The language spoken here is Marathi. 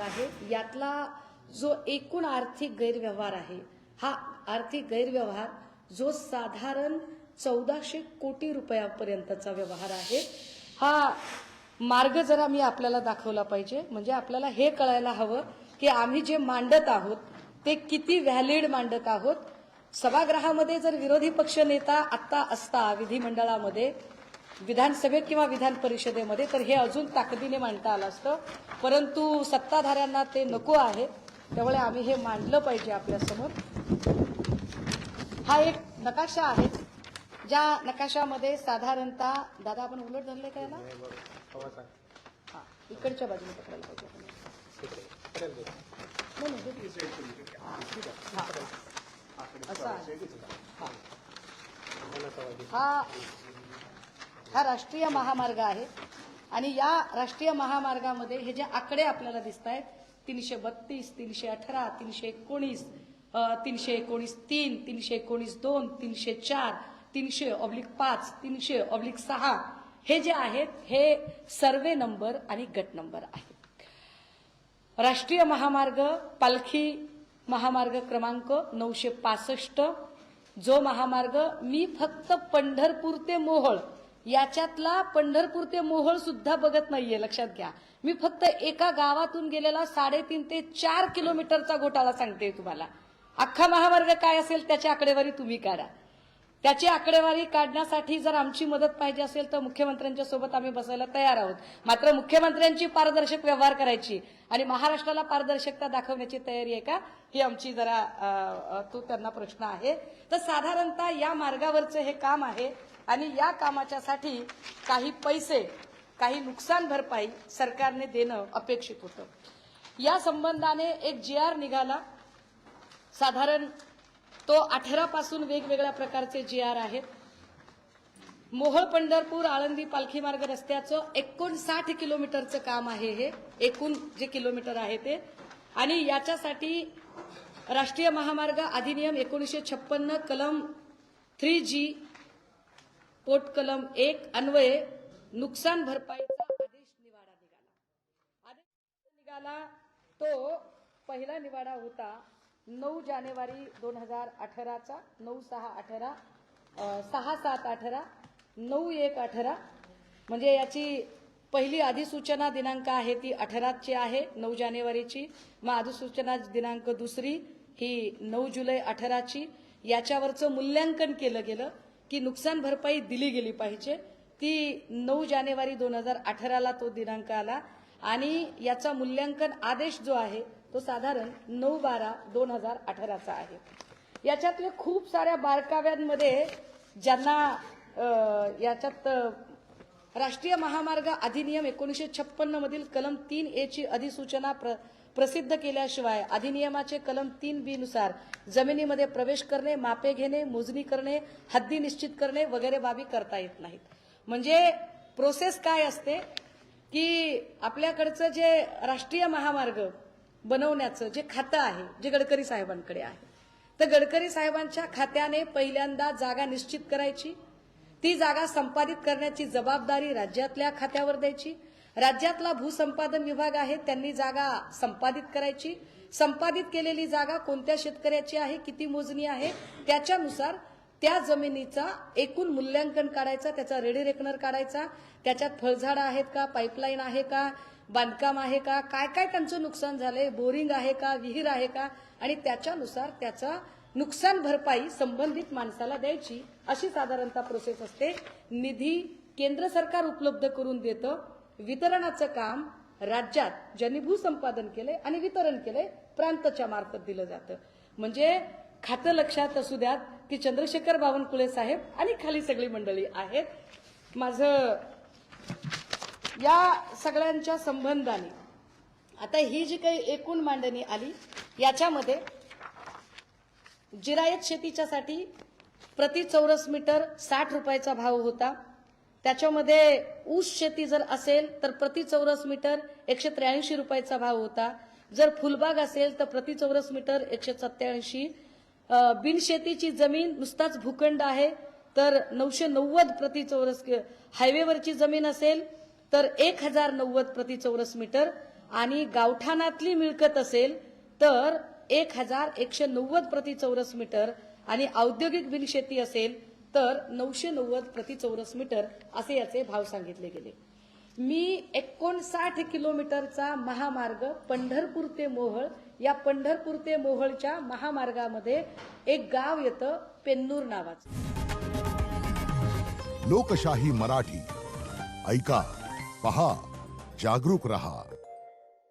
आहे यातला जो एकूण आर्थिक गैरव्यवहार आहे हा आर्थिक गैरव्यवहार जो साधारण 1400 कोटी रुपयापर्यंतचा व्यवहार आहे। हा मार्ग जरा मी आपल्याला दाखवला पाहिजे, म्हणजे आपल्याला हे कळायला हवं की आम्ही जे मांडत आहोत ते किती व्हॅलिड मांडत आहोत। सभागृहामध्ये जर विरोधी पक्ष नेता आत्ता असता विधिमंडळामध्ये, विधानसभेत किंवा विधान परिषदेमध्ये, तर हे अजून ताकदीने मांडता आलं असतं, परंतु सत्ताधाऱ्यांना ते नको आहे, त्यामुळे आम्ही हे मांडलं पाहिजे आपल्यासमोर। हा एक नकाशा आहे, ज्या नकाशामध्ये साधारणतः दादा आपण उलट धरले काय ना, हा इकडच्या बाजूने पकडायला पाहिजे हा राष्ट्रीय महामार्ग आहे आणि या राष्ट्रीय महामार्गामध्ये हे जे आकडे आपल्याला दिसत आहेत 332, 318, 319, 319(3), 319(2), 304, 300/5, 300/6 हे जे आहेत हे सर्वे नंबर आणि गट नंबर आहेत। राष्ट्रीय महामार्ग पालखी महामार्ग क्रमांक 965, जो महामार्ग मी फक्त पंढरपूर ते मोहोळ याच्यातला पंढरपूर ते मोहोळ सुद्धा बघत नाहीये, लक्षात घ्या। मी फक्त एका गावातून गेलेला 3.5 ते 4 किलोमीटरचा घोटाळा सांगते तुम्हाला। अख्खा महामार्ग काय असेल त्याची आकडेवारी तुम्ही काढा। त्याची आकडेवारी काढण्यासाठी जर आमची मदत पाहिजे असेल तर मुख्यमंत्र्यांच्या सोबत आम्ही बसायला तयार आहोत, मात्र मुख्यमंत्र्यांची पारदर्शक व्यवहार करायची आणि महाराष्ट्राला पारदर्शकता दाखवण्याची तयारी आहे का, ही आमची जरा तो त्यांना प्रश्न आहे। तर साधारणतः या मार्गावरचं हे काम आहे आणि या कामाच्यासाठी काही पैसे, काही नुकसान भरपाई सरकारने देणं अपेक्षित होतं। या संबंधाने एक GR निघाला, साधारण तो 18 पासून वेगवेगळ्या प्रकारचे GR आहेत। मोहोळ पंढरपूर आळंदी पालखी मार्ग रस्त्याचं 59 किलोमीटरचं काम आहे, हे एकूण जे किलोमीटर आहे ते, आणि याच्यासाठी राष्ट्रीय महामार्ग अधिनियम 1956 कलम 3G पोट कलम 1 अन्वये नुकसान भरपाईचा आदेश निवाडा निघाला। तो पहिला निवाडा होता 9 जानेवारी 2018चा, 9/6/18, 6/7/18, 9/1/18, म्हणजे याची पहिली अधिसूचना दिनांक आहे ती 18ची आहे, 9 जानेवारीची। मग अधिसूचना दिनांक दुसरी ही 9 जुलै 18ची। याच्यावरचं मूल्यांकन केलं गेलं की नुकसान भरपाई दिली गेली पाहिजे, ती 9 जानेवारी 2018ला तो दिनांक आला आणि याचा मूल्यांकन आदेश जो आहे तो साधारण 9/12/2018चा आहे। याच्यातले खूप साऱ्या बारकाव्यांमध्ये ज्यांना याच्यात राष्ट्रीय महामार्ग अधिनियम 1956 मधील कलम 3A ची अधिसूचना प्रसिद्ध केल्याशिवाय अधिनियमाचे कलम 3B नुसार जमिनीमध्ये प्रवेश करणे, मापे घेणे, मोजणी करणे, हद्दी निश्चित करणे वगैरे बाबी करता येत नाहीत। म्हणजे प्रोसेस काय असते की आपल्याकडचं जे राष्ट्रीय महामार्ग बनवण्याचं जे खातं आहे, जे गडकरी साहेबांकडे आहे, तर गडकरी साहेबांच्या खात्याने पहिल्यांदा जागा निश्चित करायची, ती जागा संपादित करण्याची जबाबदारी राज्यातल्या खात्यावर द्यायची। राज्यातला भूसंपादन विभाग आहे, त्यांनी जागा संपादित करायची, संपादित केलेली जागा कोणत्या शेतकऱ्याची आहे, किती मोजणी आहे, त्याच्यानुसार त्या जमिनीचा एकूण मूल्यांकन काढायचा, त्याचा रेडी रेकनर काढायचा, त्याच्यात फळझाडं आहेत का, पाईपलाईन आहे का, बांधकाम आहे का, काय काय त्यांचं नुकसान झालंय, बोरिंग आहे का, विहीर आहे का, आणि त्याच्यानुसार त्याचा नुकसान भरपाई संबंधित माणसाला द्यायची, अशी साधारणतः प्रोसेस असते। निधी केंद्र सरकार उपलब्ध करून देतं, वितरणाचं काम राज्यात ज्यांनी भूसंपादन केलंय आणि वितरण केलंय प्रांतच्या मार्फत दिलं जातं। म्हणजे खातं लक्षात असू द्यात की चंद्रशेखर बावनकुळे साहेब आणि खाली सगळी मंडळी आहेत। माझं या सगळ्यांच्या संबंधाने आता ही जी काही एकूण मांडणी आली याच्यामध्ये जिरायत शेतीच्यासाठी प्रति चौरस मीटर 60 रुपयाचा भाव होता। त्याच्यामध्ये ऊस शेती जर असेल तर प्रति चौरस मीटर 183 रुपयाचा भाव होता। जर फुलबाग असेल तर प्रति चौरस मीटर 187। बिनशेतीची जमीन नुसताच भूखंड आहे तर 990 प्रति चौरस, हायवेवरची जमीन असेल तर 1090 प्रति चौरस मीटर, आणि गावठाणातली मिळकत असेल तर 1190 प्रति चौरस मीटर आणि औद्योगिक बिनशेती असेल तर 990 प्रति चौरस मीटर असे याचे भाव सांगितले गेले. मी 59 किलोमीटरचा महामार्ग पंढरपूर ते मोहोळ, या पंढरपूर ते मोहोळच्या महामार्गामध्ये एक गाव येतं पेन्नूर नावाचं. लोकशाही मराठी ऐका, पहा, जागरूक रहा.